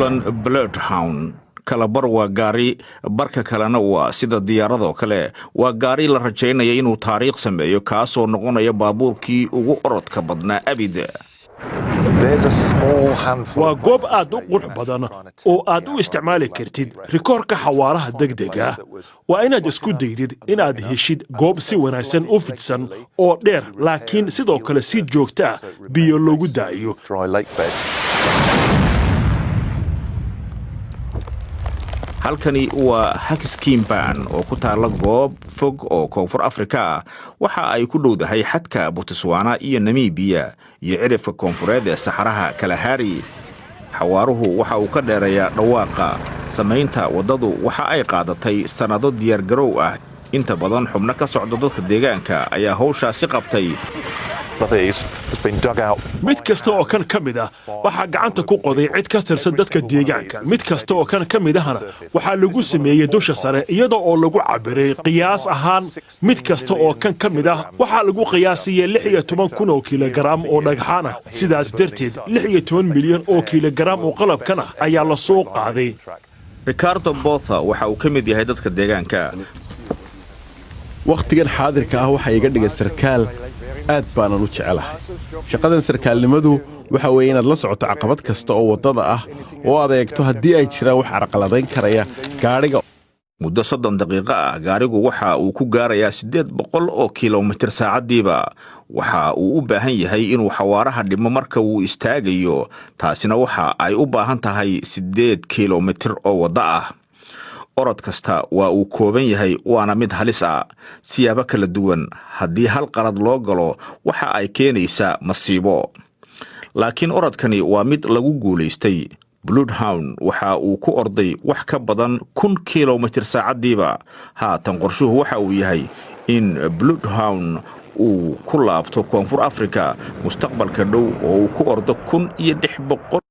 Golden Bloodhound kala bar waa gaari barka kalena waa sida diyaaradoo kale waa gaari la rajaynaya inuu taariikh sameeyo kaasoo noqonaya baabuurkii ugu orodka badnaa abida. waa goob aad u qurux badan oo aad u isticmaali kartid rikoorka xawaaraha degdega waa inaad isku daydid inaad heshid goob si wanaagsan u fidsan oo dheer laakiin sidoo kale si joogto ah biyo loogu daayo. halkani waa Hakskimban oo ku taala goob fog oo Koonfur Afrika ah waxa ay ku dhowdahay xadka Botswana iyo Namibia iyo cirifka koonfureed ee Saxaraha Kalahari. xawaaruhu waxa uu ka dheerayaa dhawaaqa samaynta wadadu waxa ay qaadatay sanado diyaar garow ah inta badan xubno ka socda dadka deegaanka ayaa hawshaasi qabtay. mid kasta oo kan ka mid ah waxaa gacanta ku qoday cid ka tirsan dadka deegaanka. mid kasta oo kan ka mid ahna waxaa lagu sameeyey dusha sare iyadoo oo lagu cabiray qiyaas ahaan. mid kasta oo kan ka mid ah waxaa lagu qiyaasiyey 16,000 oo kilogaram oo dhagxaan ah. sidaas darteed 16 milyan oo kilogaram oo qalabkan ah ayaa la soo qaaday. Ricardo Botha waxa uu ka mid yahay dadka deegaanka. waqtigan xaadirka ah waxa iga dhigay sarkaal aad baanan u jecelahay. shaqadan sarkaalnimadu waxa weeye inaad la socoto caqabad kasta oo wadada ah oo aad eegto haddii ay jiraan wax carqaladayn karaya gaariga. muddo 30 daqiiqo ah gaarigu waxa uu ku gaarayaa 800 oo kiiloomitir saacadiiba. waxa uu u baahan yahay inuu xawaaraha dhimo marka uu istaagayo. taasina waxa ay u baahan tahay 8 kiiloomitir oo wada ah. orod kasta waa uu kooban yahay waana mid halis ah siyaabo kala duwan. haddii hal qalad loo galo waxa ay keenaysaa masiibo. laakiin orodkani waa mid lagu guulaystay. Bloodhound waxa uu ku orday wax ka badan 1,000 kiiloomitir saacadiiba. haatan qorshuhu waxa uu yahay in Bloodhound uu ku laabto Koonfur Afrika mustaqbalka dhow oo uu ku ordo 1,600